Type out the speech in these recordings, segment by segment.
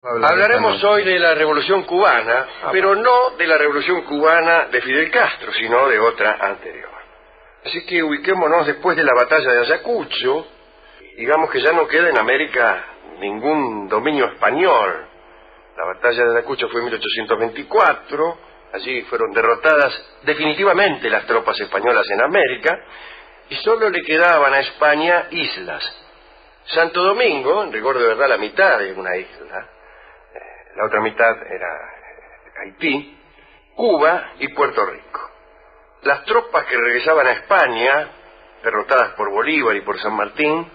Hablaremos hoy de la Revolución Cubana, pero no de la Revolución Cubana de Fidel Castro, sino de otra anterior. Así que ubiquémonos después de la batalla de Ayacucho. Digamos que ya no queda en América ningún dominio español. La batalla de Ayacucho fue en 1824, allí fueron derrotadas definitivamente las tropas españolas en América, y solo le quedaban a España islas. Santo Domingo, en rigor de verdad la mitad de una isla, la otra mitad era Haití, Cuba y Puerto Rico. Las tropas que regresaban a España, derrotadas por Bolívar y por San Martín,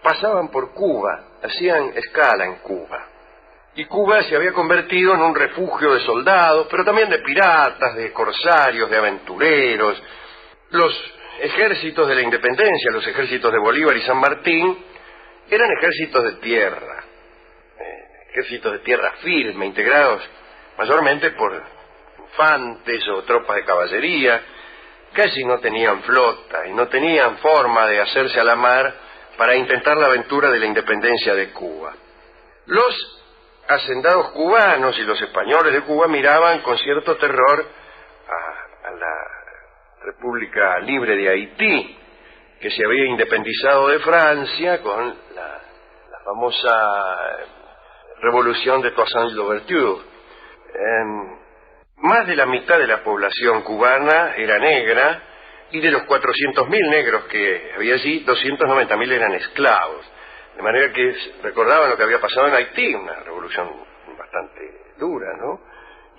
pasaban por Cuba, hacían escala en Cuba. Y Cuba se había convertido en un refugio de soldados, pero también de piratas, de corsarios, de aventureros. Los ejércitos de la independencia, los ejércitos de Bolívar y San Martín, eran ejércitos de tierra firme, integrados mayormente por infantes o tropas de caballería. Casi no tenían flota y no tenían forma de hacerse a la mar para intentar la aventura de la independencia de Cuba. Los hacendados cubanos y los españoles de Cuba miraban con cierto terror a la República Libre de Haití, que se había independizado de Francia con la famosa revolución de Toussaint Louverture. Más de la mitad de la población cubana era negra, y de los 400.000 negros que había allí, 290.000 eran esclavos. De manera que recordaban lo que había pasado en Haití, una revolución bastante dura, ¿no?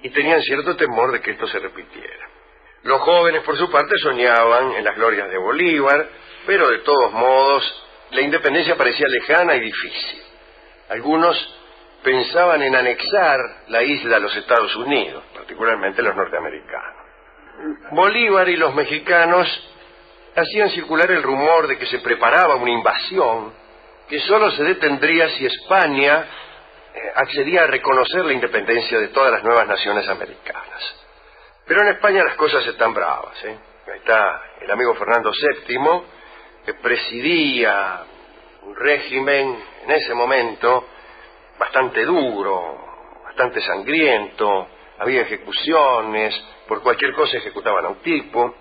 Y tenían cierto temor de que esto se repitiera. Los jóvenes, por su parte, soñaban en las glorias de Bolívar, pero de todos modos la independencia parecía lejana y difícil. Algunos pensaban en anexar la isla a los Estados Unidos, particularmente los norteamericanos. Bolívar y los mexicanos hacían circular el rumor de que se preparaba una invasión que solo se detendría si España accedía a reconocer la independencia de todas las nuevas naciones americanas. Pero en España las cosas están bravas, ¿eh? Ahí está el amigo Fernando VII, que presidía un régimen en ese momento bastante duro, bastante sangriento, había ejecuciones, por cualquier cosa ejecutaban a un tipo.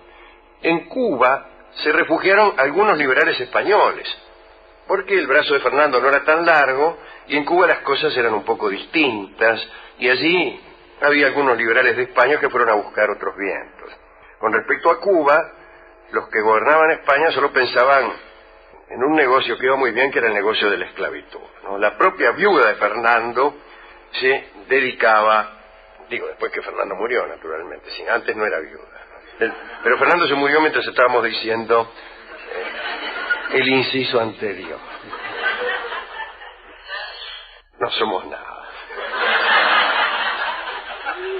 En Cuba se refugiaron algunos liberales españoles, porque el brazo de Fernando no era tan largo, y en Cuba las cosas eran un poco distintas, y allí había algunos liberales de España que fueron a buscar otros vientos. Con respecto a Cuba, los que gobernaban España solo pensaban en un negocio que iba muy bien, que era el negocio de la esclavitud, ¿no? La propia viuda de Fernando se dedicaba, después que Fernando murió, naturalmente, si antes no era viuda, ¿no? Pero Fernando se murió mientras estábamos diciendo el inciso anterior. No somos nada.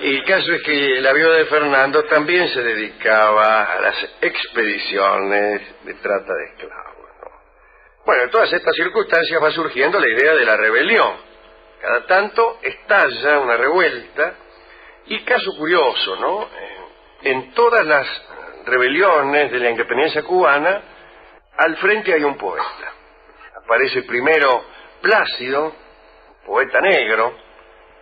Y el caso es que la viuda de Fernando también se dedicaba a las expediciones de trata de esclavos, ¿no? Bueno, en todas estas circunstancias va surgiendo la idea de la rebelión. Cada tanto estalla una revuelta, y caso curioso, ¿no? En todas las rebeliones de la independencia cubana, al frente hay un poeta. Aparece primero Plácido, poeta negro,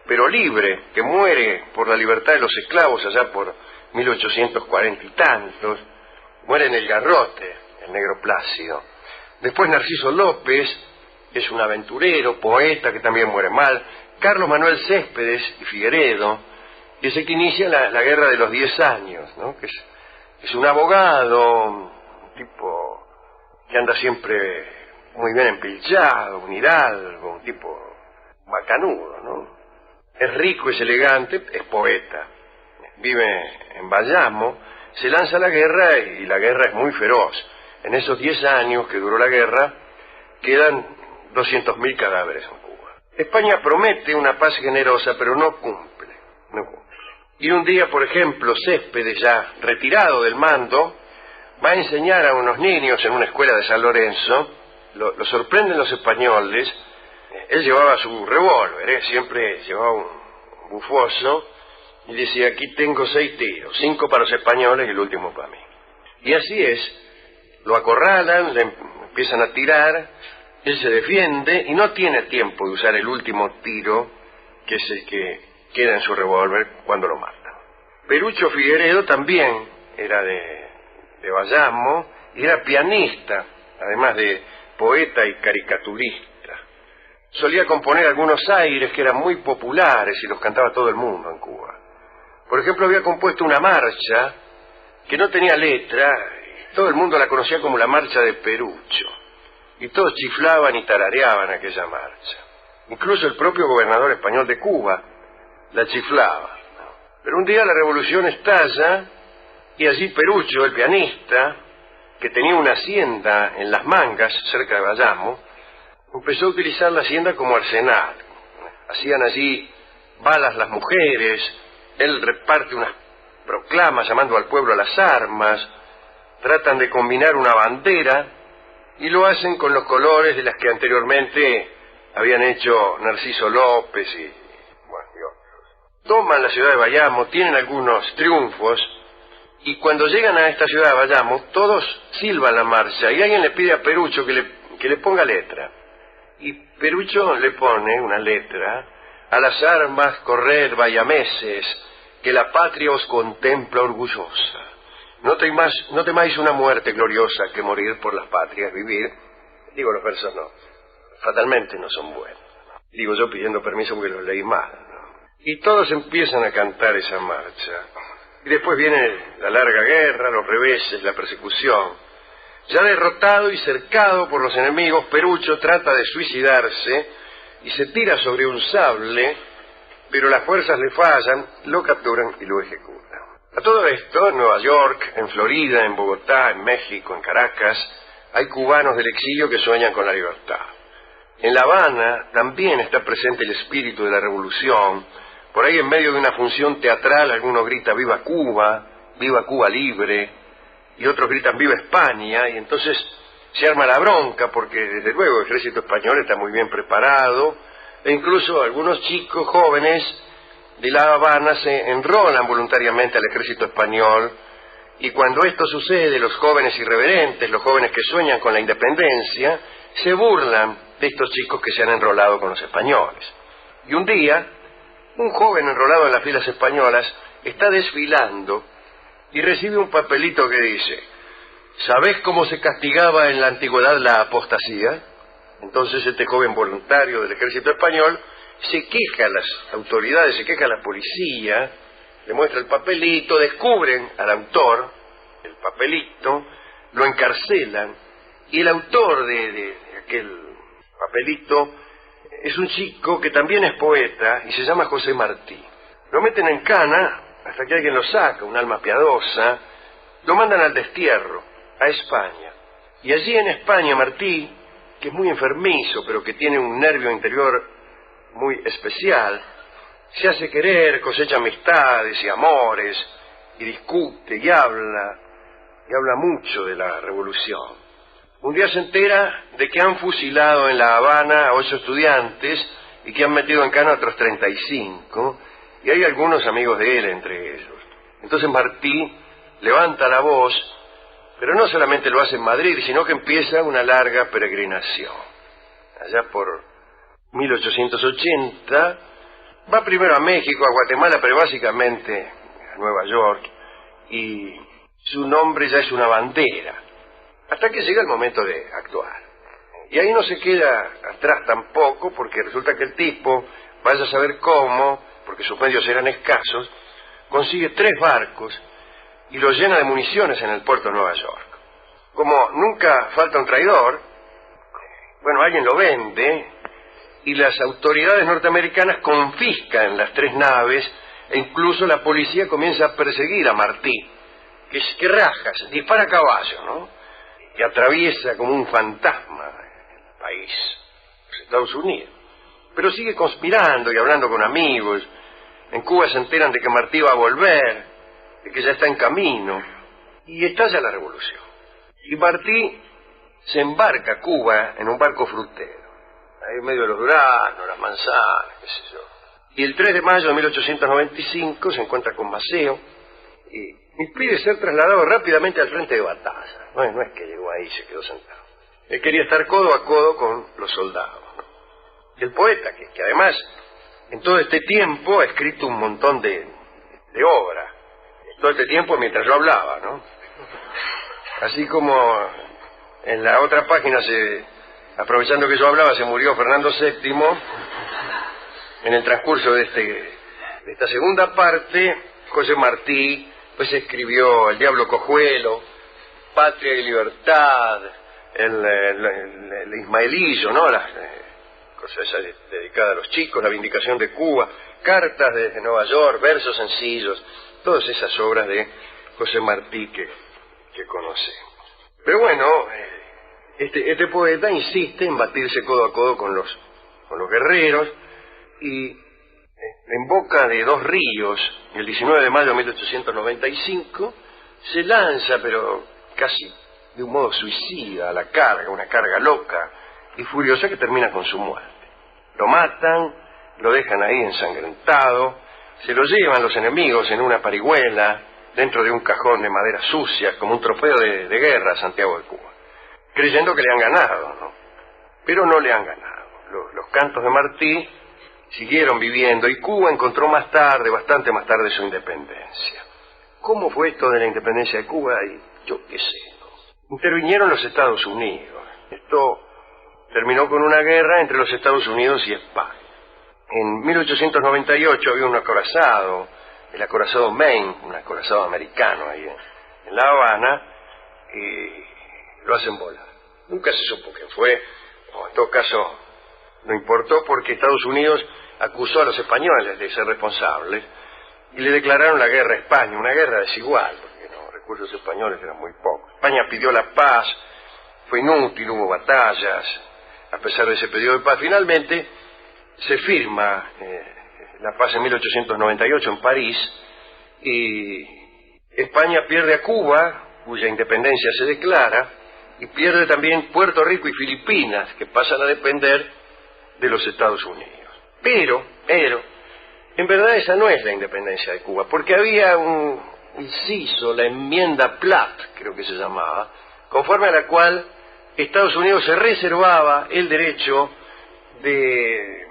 pero libre, que muere por la libertad de los esclavos allá por 1840 y tantos. Muere en el Garrote, el negro Plácido. Después Narciso López, es un aventurero, poeta, que también muere mal. Carlos Manuel Céspedes y Figueredo, que es el que inicia la guerra de los 10 años, ¿no? Que es un abogado, un tipo que anda siempre muy bien empilchado, un hidalgo, un tipo bacanudo, ¿no? Es rico, es elegante, es poeta. Vive en Bayamo, se lanza a la guerra, y la guerra es muy feroz. En esos 10 años que duró la guerra, quedan 200.000 cadáveres en Cuba. España promete una paz generosa, pero no cumple. Y un día, por ejemplo, Céspedes, ya retirado del mando, va a enseñar a unos niños en una escuela de San Lorenzo. Lo sorprenden los españoles. Él llevaba su revólver, siempre llevaba un bufoso, y decía: aquí tengo 6 tiros, 5 para los españoles y el último para mí. Y así es. Lo acorralan, le empiezan a tirar, él se defiende y no tiene tiempo de usar el último tiro que es el que queda en su revólver cuando lo matan. Perucho Figueredo también era de Bayamo y era pianista, además de poeta y caricaturista. Solía componer algunos aires que eran muy populares y los cantaba todo el mundo en Cuba. Por ejemplo, había compuesto una marcha que no tenía letra, y todo el mundo la conocía como la marcha de Perucho, y todos chiflaban y tarareaban aquella marcha. Incluso el propio gobernador español de Cuba la chiflaba. Pero un día la revolución estalla y allí Perucho, el pianista, que tenía una hacienda en Las Mangas, cerca de Bayamo, empezó a utilizar la hacienda como arsenal. Hacían allí balas las mujeres, él reparte unas proclamas llamando al pueblo a las armas, tratan de combinar una bandera y lo hacen con los colores de las que anteriormente habían hecho Narciso López y otros. Toman la ciudad de Bayamo, tienen algunos triunfos, y cuando llegan a esta ciudad de Bayamo, todos silban la marcha, y alguien le pide a Perucho que le ponga letra. Y Perucho le pone una letra: a las armas corred, bayameses, que la patria os contempla orgullosa. No temáis una muerte gloriosa, que morir por las patrias vivir. Digo, los versos no, fatalmente no son buenos. Digo yo pidiendo permiso porque los leí mal, ¿no? Y todos empiezan a cantar esa marcha. Y después viene la larga guerra, los reveses, la persecución. Ya derrotado y cercado por los enemigos, Perucho trata de suicidarse y se tira sobre un sable, pero las fuerzas le fallan, lo capturan y lo ejecutan. A todo esto, en Nueva York, en Florida, en Bogotá, en México, en Caracas, hay cubanos del exilio que sueñan con la libertad. En La Habana también está presente el espíritu de la revolución. Por ahí, en medio de una función teatral, algunos gritan viva Cuba libre, y otros gritan viva España, y entonces se arma la bronca, porque desde luego el ejército español está muy bien preparado, e incluso algunos chicos jóvenes de La Habana se enrolan voluntariamente al ejército español, y cuando esto sucede, los jóvenes irreverentes, los jóvenes que sueñan con la independencia, se burlan de estos chicos que se han enrolado con los españoles. Y un día, un joven enrolado en las filas españolas está desfilando y recibe un papelito que dice: ¿sabés cómo se castigaba en la antigüedad la apostasía? Entonces este joven voluntario del ejército español se queja a las autoridades, se queja a la policía, le muestra el papelito, descubren al autor del papelito, lo encarcelan, y el autor de aquel papelito es un chico que también es poeta y se llama José Martí. Lo meten en cana hasta que alguien lo saca, un alma piadosa, lo mandan al destierro, a España. Y allí en España Martí, que es muy enfermizo, pero que tiene un nervio interior muy especial, se hace querer, cosecha amistades y amores, y discute, y habla mucho de la revolución. Un día se entera de que han fusilado en La Habana a 8 estudiantes y que han metido en cana a otros 35, y hay algunos amigos de él entre ellos. Entonces Martí levanta la voz, pero no solamente lo hace en Madrid, sino que empieza una larga peregrinación. Allá por 1880, va primero a México, a Guatemala, pero básicamente a Nueva York, y su nombre ya es una bandera, hasta que llega el momento de actuar. Y ahí no se queda atrás tampoco, porque resulta que el tipo, vaya a saber cómo, porque sus medios eran escasos, consigue 3 barcos y los llena de municiones en el puerto de Nueva York. Como nunca falta un traidor, bueno, alguien lo vende y las autoridades norteamericanas confiscan las 3 naves, e incluso la policía comienza a perseguir a Martí, que rajas, dispara a caballo, ¿no? Y atraviesa como un fantasma el país, los Estados Unidos. Pero sigue conspirando y hablando con amigos. En Cuba se enteran de que Martí va a volver, de que ya está en camino, y estalla la revolución. Y Martí se embarca a Cuba en un barco frutero, ahí en medio de los duraznos, las manzanas, qué sé yo. Y el 3 de mayo de 1895 se encuentra con Maceo y pide ser trasladado rápidamente al frente de batalla. No es que llegó ahí y se quedó sentado. Él quería estar codo a codo con los soldados, ¿no? Y el poeta, que además en todo este tiempo ha escrito un montón de obras. Todo este tiempo mientras yo hablaba, ¿no? Así como en la otra página, aprovechando que yo hablaba, se murió Fernando VII, en el transcurso de esta segunda parte, José Martí pues escribió El Diablo Cojuelo, Patria y Libertad, el Ismaelillo, ¿no? Las cosas esas dedicadas a los chicos, La Vindicación de Cuba, Cartas desde Nueva York, Versos Sencillos, todas esas obras de José Martí que conocemos. Pero bueno, este poeta insiste en batirse codo a codo con los guerreros, y en boca de dos ríos, el 19 de mayo de 1895, se lanza, pero casi de un modo suicida, a la carga, una carga loca y furiosa que termina con su muerte. Lo matan, lo dejan ahí ensangrentado, se lo llevan los enemigos en una parihuela, dentro de un cajón de madera sucia, como un trofeo de guerra a Santiago de Cuba, creyendo que le han ganado, ¿no? Pero no le han ganado. Los cantos de Martí siguieron viviendo, y Cuba encontró más tarde, bastante más tarde, su independencia. ¿Cómo fue esto de la independencia de Cuba? Y yo qué sé, ¿no? Intervinieron los Estados Unidos. Esto terminó con una guerra entre los Estados Unidos y España. En 1898 había un acorazado, el acorazado Maine, un acorazado americano ahí en La Habana, y lo hacen volar. Nunca se supo quién fue, o en todo caso no importó, porque Estados Unidos acusó a los españoles de ser responsables y le declararon la guerra a España, una guerra desigual, porque los recursos españoles eran muy pocos. España pidió la paz, fue inútil, hubo batallas, a pesar de ese pedido de paz. Finalmente se firma la paz en 1898 en París, y España pierde a Cuba, cuya independencia se declara, y pierde también Puerto Rico y Filipinas, que pasan a depender de los Estados Unidos. Pero, en verdad esa no es la independencia de Cuba, porque había un inciso, la enmienda Platt, creo que se llamaba, conforme a la cual Estados Unidos se reservaba el derecho de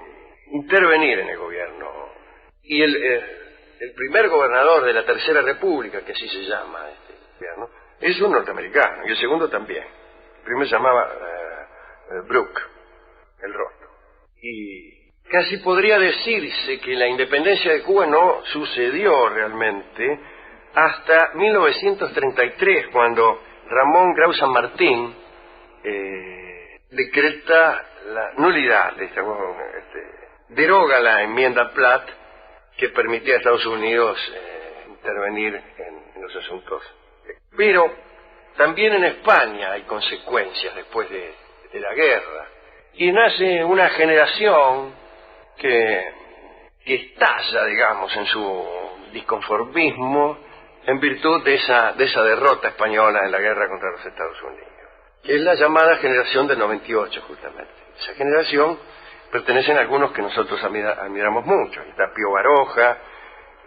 intervenir en el gobierno. Y el primer gobernador de la Tercera República, que así se llama este gobierno, es un norteamericano, y el segundo también. El primero se llamaba Brooke, el rostro. Y casi podría decirse que la independencia de Cuba no sucedió realmente hasta 1933, cuando Ramón Grau San Martín decreta la nulidad, deroga la enmienda Platt, que permitía a Estados Unidos intervenir en los asuntos. Pero también en España hay consecuencias después de la guerra, y nace una generación que estalla, digamos, en su disconformismo en virtud de esa derrota española en la guerra contra los Estados Unidos, que es la llamada generación del 98, justamente. Esa generación pertenecen a algunos que nosotros admiramos mucho. Está Pío Baroja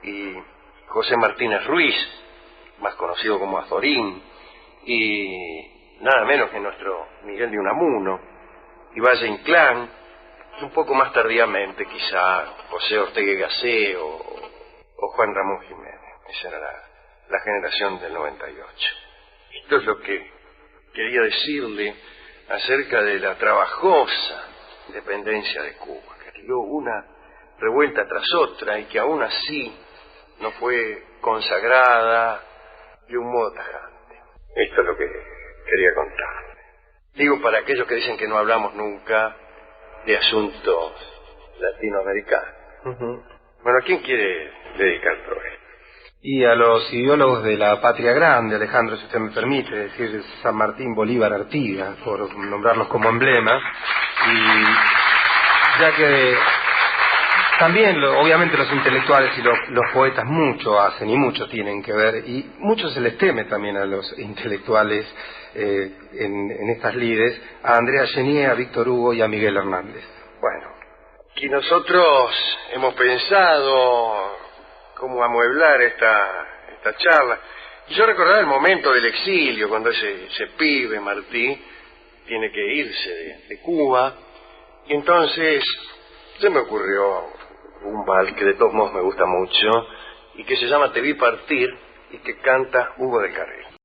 y José Martínez Ruiz, más conocido como Azorín, y nada menos que nuestro Miguel de Unamuno, y Valle Inclán, un poco más tardíamente quizá José Ortega y Gasset o Juan Ramón Jiménez. Esa era la generación del 98. Esto es lo que quería decirle acerca de la trabajosa independencia de Cuba, que dio una revuelta tras otra y que aún así no fue consagrada de un modo tajante. Esto es lo que quería contar. Digo, para aquellos que dicen que no hablamos nunca de asuntos latinoamericanos. Bueno, ¿a quién quiere dedicar todo esto? Y a los ideólogos de la patria grande, Alejandro, si usted me permite, es decir, San Martín, Bolívar, Artigas, por nombrarlos como emblema, y ya que también, obviamente, los intelectuales y los poetas mucho hacen y mucho tienen que ver, y mucho se les teme también a los intelectuales en estas lides, a Andrea Chenier, a Víctor Hugo y a Miguel Hernández. Bueno, aquí nosotros hemos pensado cómo amueblar esta charla. Y yo recordaba el momento del exilio, cuando ese pibe, Martí, tiene que irse de Cuba, y entonces se me ocurrió un vals que de todos modos me gusta mucho y que se llama Te vi partir y que canta Hugo del Carril.